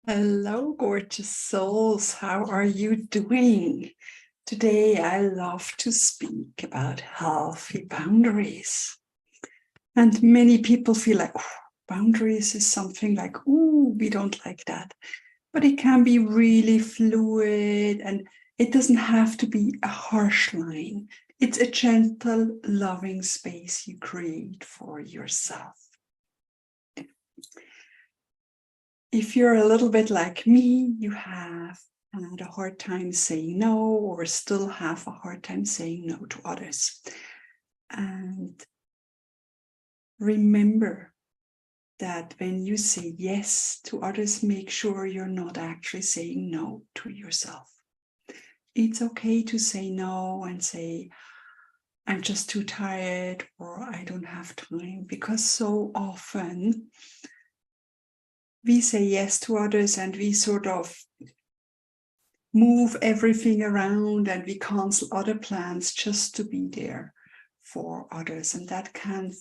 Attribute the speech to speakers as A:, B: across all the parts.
A: Hello, gorgeous souls. How are you doing? Today, I love to speak about healthy boundaries. And many people feel like boundaries is something like, we don't like that. But it can be really fluid and it doesn't have to be a harsh line. It's a gentle, loving space you create for yourself. If you're a little bit like me, you have had a hard time saying no, or still have a hard time saying no to others. And remember that when you say yes to others, make sure you're not actually saying no to yourself. It's okay to say no and say, I'm just too tired, or I don't have time, because so often we say yes to others and we sort of move everything around and we cancel other plans just to be there for others. And that can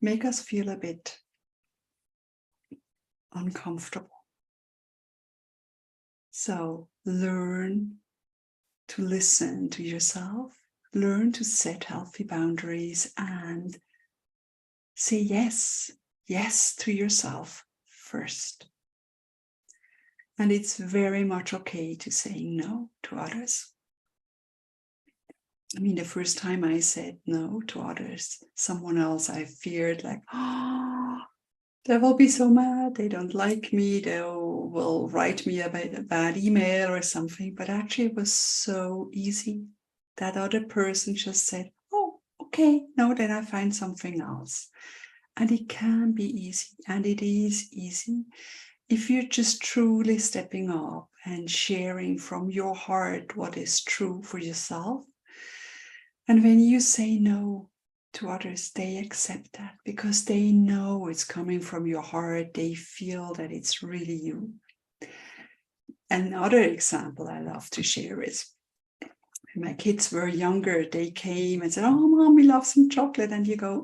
A: make us feel a bit uncomfortable. So learn to listen to yourself, learn to set healthy boundaries and say yes to yourself first. And it's very much okay to say no to others. I mean, the first time I said no to others, someone else, I feared like, they will be so mad. They don't like me. They will write me a bad email or something. But actually, it was so easy. That other person just said, oh, okay, no, then I find something else. And it can be easy. And it is easy if you're just truly stepping up and sharing from your heart what is true for yourself. And when you say no to others, they accept that because they know it's coming from your heart. They feel that it's really you. Another example I love to share is when my kids were younger, they came and said, oh, Mom, we love some chocolate. And you go,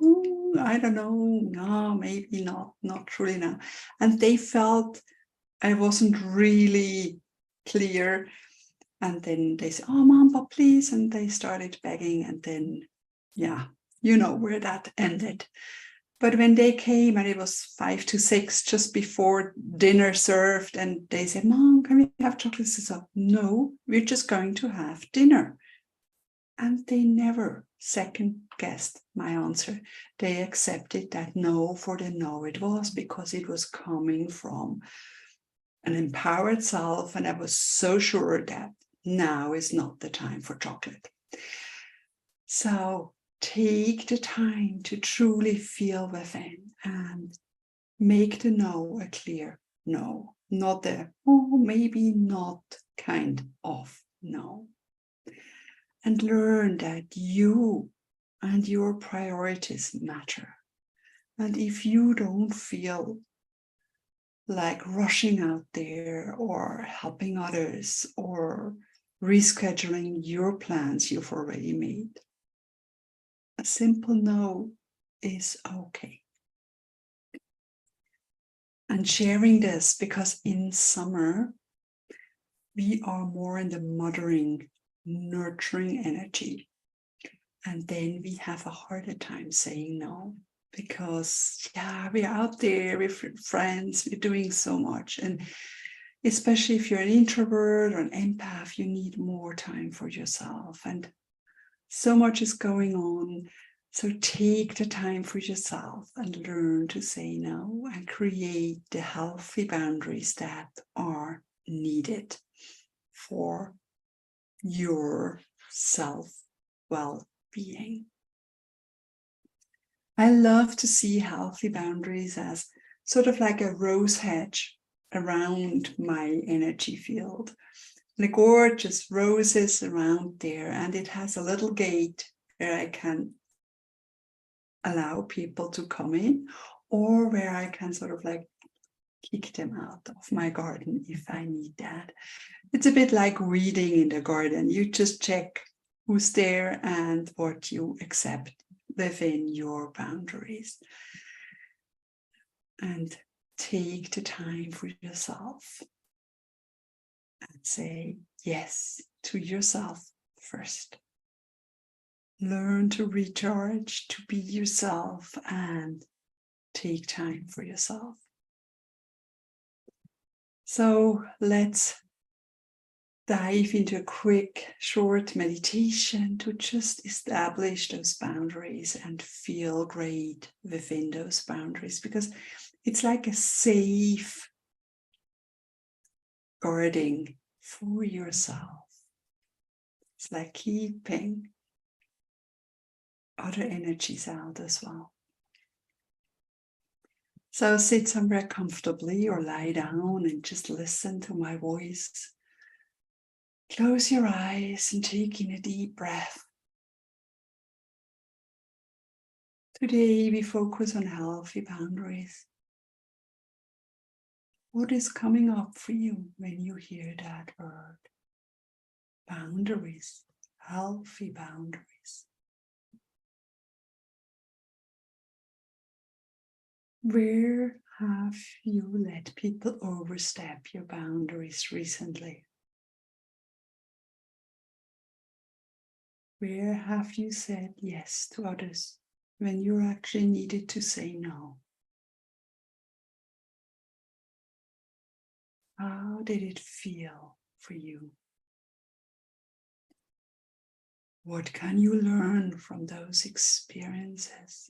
A: I don't know, no, maybe not truly now. And they felt I wasn't really clear. And then they said, oh, Mom, but please. And they started begging. And then, yeah, you know where that ended. But when they came and it was 5 to 6, just before dinner served, and they said, Mom, can we have chocolate? I said, no, we're just going to have dinner. And they never second guessed my answer. They accepted that no for the no it was, because it was coming from an empowered self. And I was so sure that now is not the time for chocolate. So take the time to truly feel within and make the no a clear no, not the, maybe not kind of no. And learn that you and your priorities matter. And if you don't feel like rushing out there or helping others or rescheduling your plans you've already made, a simple no is okay. And sharing this because in summer, we are more in the mothering, nurturing energy. And then we have a harder time saying no because, we're out there with friends, we're doing so much. And especially if you're an introvert or an empath, you need more time for yourself. And so much is going on. So take the time for yourself and learn to say no and create the healthy boundaries that are needed for your self-well-being. I love to see healthy boundaries as sort of like a rose hedge around my energy field. The gorgeous roses around there, and it has a little gate where I can allow people to come in, or where I can sort of like kick them out of my garden if I need that. It's a bit like weeding in the garden. You just check who's there and what you accept within your boundaries. And take the time for yourself and say yes to yourself first. Learn to recharge, to be yourself, and take time for yourself. So let's dive into a quick, short meditation to just establish those boundaries and feel great within those boundaries, because it's like a safe guarding for yourself. It's like keeping other energies out as well. So sit somewhere comfortably or lie down and just listen to my voice. Close your eyes and take in a deep breath. Today we focus on healthy boundaries. What is coming up for you when you hear that word? Boundaries, healthy boundaries. Where have you let people overstep your boundaries recently? Where have you said yes to others when you actually needed to say no? How did it feel for you? What can you learn from those experiences?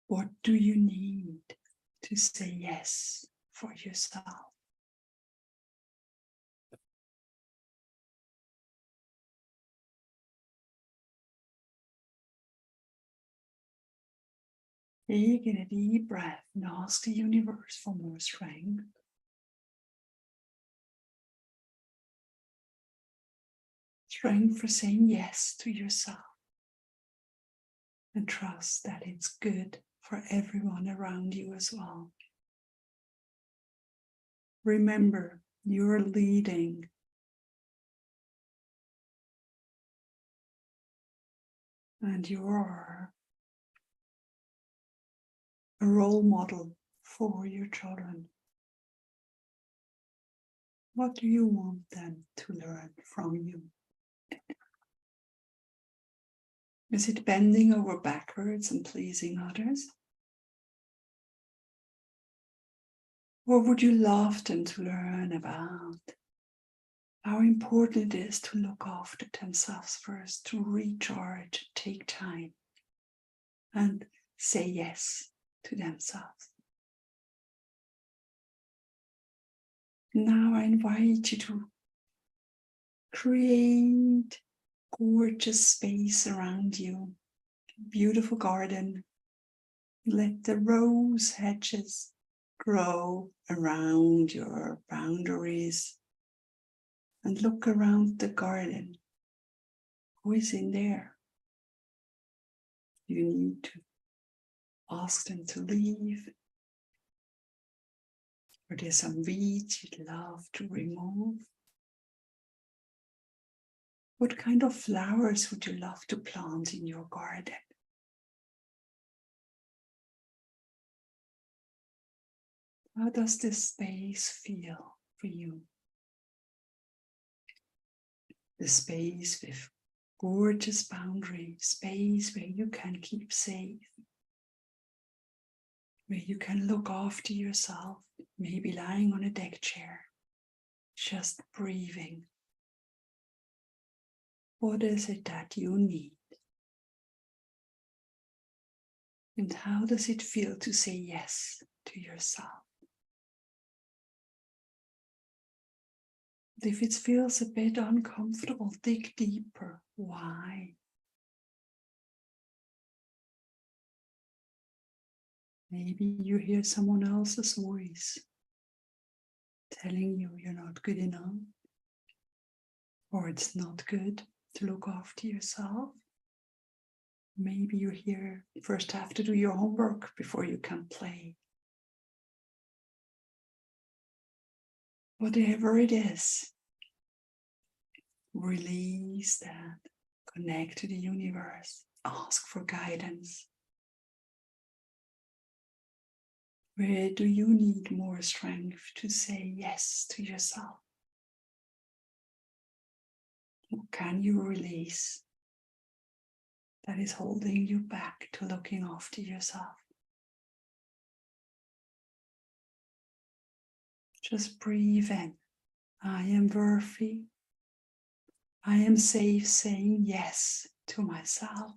A: What do you need to say yes for yourself? Take in a deep breath and ask the universe for more strength. Strength for saying yes to yourself. And trust that it's good for everyone around you as well. Remember, you're leading. And you are a role model for your children. What do you want them to learn from you? Is it bending over backwards and pleasing others? Or would you love them to learn about how important it is to look after themselves first, to recharge, take time, and say yes to themselves? Now I invite you to create gorgeous space around you, beautiful garden. Let the rose hedges grow around your boundaries and look around the garden. Who is in there? You need to ask them to leave. Or there's some weeds you'd love to remove. What kind of flowers would you love to plant in your garden? How does this space feel for you? The space with gorgeous boundary, space where you can keep safe, where you can look after yourself, maybe lying on a deck chair, just breathing. What is it that you need? And how does it feel to say yes to yourself? If it feels a bit uncomfortable, dig deeper. Why? Maybe you hear someone else's voice telling you you're not good enough, or it's not good to look after yourself. Maybe you hear you first have to do your homework before you can play. Whatever it is, release that. Connect to the universe. Ask for guidance. Where do you need more strength to say yes to yourself? What can you release that is holding you back to looking after yourself? Just breathe in. I am worthy. I am safe saying yes to myself.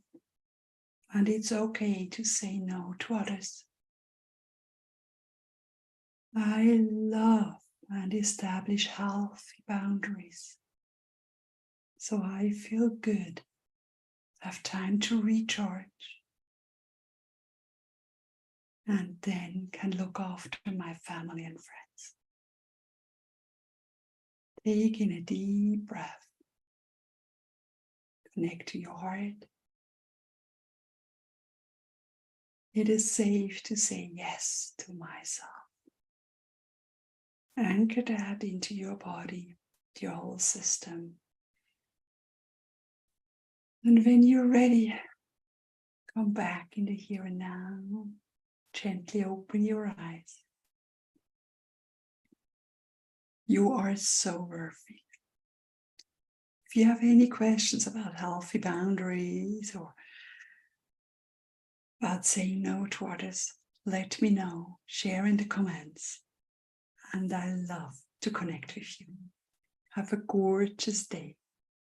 A: And it's okay to say no to others. I love and establish healthy boundaries. So I feel good, have time to recharge, and then can look after my family and friends. Take in a deep breath. Connect to your heart. It is safe to say yes to myself. Anchor that into your body, your whole system. And when you're ready, come back in the here and now. Gently open your eyes. You are so worthy. If you have any questions about healthy boundaries or about saying no to others, let me know. Share in the comments. And I love to connect with you. Have a gorgeous day.